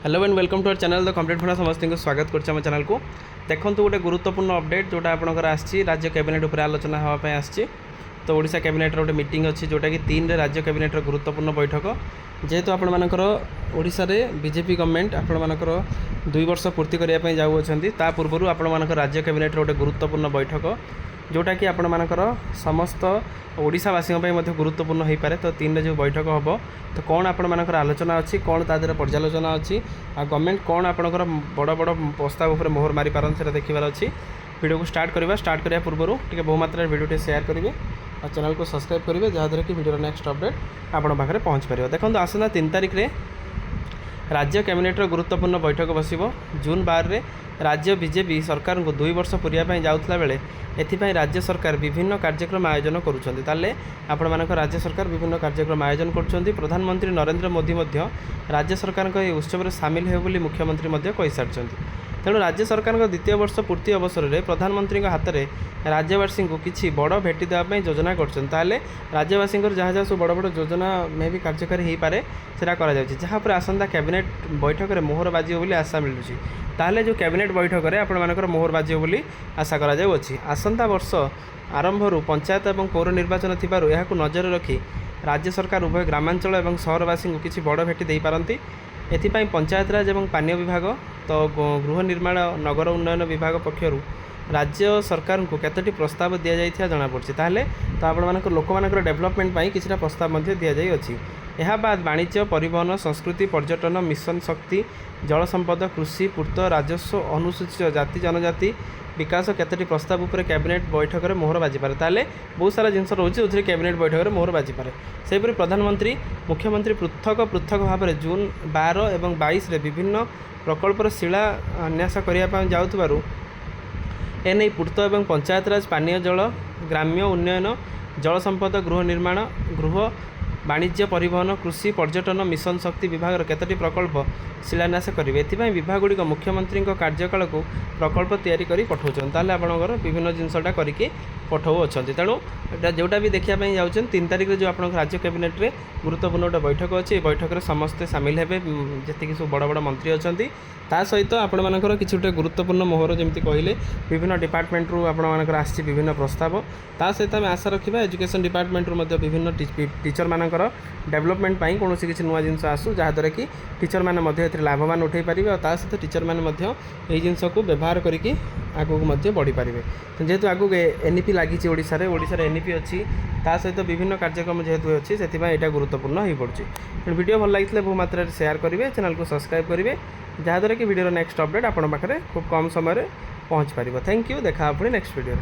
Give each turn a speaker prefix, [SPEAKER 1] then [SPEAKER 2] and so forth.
[SPEAKER 1] Hello and welcome to our channel the complete Funda समस्त को स्वागत करम चैनल को देखो गोटे गुरुत्वपूर्ण अपडेट जोटा आपंकर आसी राज्य कैबिनेट उपर आलोचना हाँपाई आसी तो ओडिशा कैबिनेट गोटे मीटिंग अच्छी जोटा कि 3 रे राज्य कैबिनेट गुरुत्वपूर्ण बैठक जेहेतु आपणकर ओडिशा रे बीजेपी गवर्नमेंट आपणकर 2 वर्ष पूर्ति करने जाऊँच ता पूर्व आपण राज्य कैबिनेट गोटे गुरुत्वपूर्ण बैठक जोटा कि आपणकर समस्त ओडिशावासी गुरुत्वपूर्ण हो पाए तो 3 रे जो बैठक हम तो कौन आपणकर आलोचना अच्छी कौन तादेह पर्यालोचना अच्छी आ गवर्नमेंट कौन आपणकर बड़ बड़ प्रस्ताव उपर मोहर मारी पारन से देखिबार अच्छी वीडियो को स्टार्ट करने पूर्व टे बहुमात्रा वीडियो शेयर करेंगे और चैनल को सब्सक्राइब करेंगे जहाँद्वारा कि वीडियो नेक्स्ट अपडेट आपण पाखे पहुँच पार देखो आसना 3 तारिख रे राज्य कैबिनेटर गुरुत्वपूर्ण बैठक बस जून 12 रे राज्य बीजेपी सरकार को 2 वर्ष पूरा जाऊला बेले एथिपाई राज्य सरकार विभिन्न कार्यक्रम आयोजन करुँचे आपण मानक राज्य सरकार विभिन्न कार्यक्रम आयोजन कर प्रधानमंत्री नरेंद्र मोदी राज्य सरकार उत्सव में सामिल हो बोली मुख्यमंत्री कही सारी तेणु राज्य सरकार द्वितीय वर्ष पूर्ति अवसर में प्रधानमंत्री हाथ में राज्यवासी को किसी बड़ भेटी देवाई योजना कर राज्यवासी जहाँ जहाँ सब बड़ बड़ योजना में भी कार्यकारी हो पाए से जहाँपर आसंता कैबिनेट बैठक में मोहर बाजियो बोली आशा मिलूँ ताहले जो कैबिनेट बैठक में आपण मानकर मोहर बाजियो बोली आशा करा आसंता वर्ष आरंभ पंचायत और पौर निर्वाचन थिबारु एहाकु नजर रखी राज्य सरकार उभय ग्रामांचल और सहरवासी को किसी बड़ भेटी दे पारती एथिपाई पंचायतराज और पानीय विभाग तो गृह निर्माण नगर उन्नयन विभाग पक्षर राज्य सरकार को केतोटी प्रस्ताव दि जाइथिया जଣା पड़छि ताहले तो आपण मानकर लोक मानकर डेवलपमेंट पई किछटा प्रस्ताव मध्ये दि जाई अछि एहा बाद वाणिज्य परिवहन संस्कृति पर्यटन मिशन शक्ति जल संपद कृषि पूर्त राजस्व अनुसूचित जाति जनजाति विकास केतोटी प्रस्ताव उपर कैबिनेट बैठक में मोहर बाजी पारे ताले बहुत सारा जिनस रोचे उसे कैबिनेट बैठक में मोहर बाजी पारे सेपरी प्रधानमंत्री मुख्यमंत्री पृथक पृथक भाव में जून 12 और 22 रे विभिन्न प्रकल्पर शिलान्यास करने जाऊँ एने पूर्त और पंचायतराज पानीय जल ग्राम्य उन्नयन जल संपद गृह निर्माण गृह वाणिज्य परिवहन कृषि पर्यटन मिशन शक्ति विभाग केतोटी प्रकल्प शिलान्यास करेंगे एथिपाई विभाग गुड़िक मुख्यमंत्री कार्यकाल को प्रकल्प तैयारी करी पठाउछन ताले आपणकर विभिन्न जिनसटा करिके पठाउ अछंती तेणु जोटा भी देखा जाऊँ 3 तारिख जो आप राज्य कैबिनेट रे गुरुत्वपूर्ण गोटे बैठक अच्छी बैठक में समस्ते सामिल हेबे जी सब बड़ बड़ मंत्री अच्छा ता सहित आपण मानकर किसी गोटे गुरुत्वपूर्ण मोहर जमी कहले विभिन्न डिपार्टमेंट रु आपण मानकर आसी विभिन्न प्रस्ताव ता सहित आम आशा रखा एजुकेशन डिपार्टमेंट रु विभिन्न टीचर मानकर डेवलपमेंट पाई कौन किसी नुआ जिनस आसू जहाँद्वारा कि टीचर मैंने लाभवान उठे पारे और ता सहित टीचर मैंने जिनस को व्यवहार करके आगू बढ़ी पारे जेहेतु आगू एनईपी लगी ओडिशा एनईपी अच्छी ता सहित विभिन्न कार्यक्रम जेहेतु अच्छी से यहाँ गुरुत्वपूर्ण हो पड़े वीडियो भल लगी बहु मात्रा शेयर करेंगे चैनल को सब्सक्राइब करेंगे जहाँद्वारा कि वीडियो नेक्स्ट अपडेट आपंख खूब कम समय पहुँच पार थैंक यू देखा पुणी नेक्स्ट वीडियो।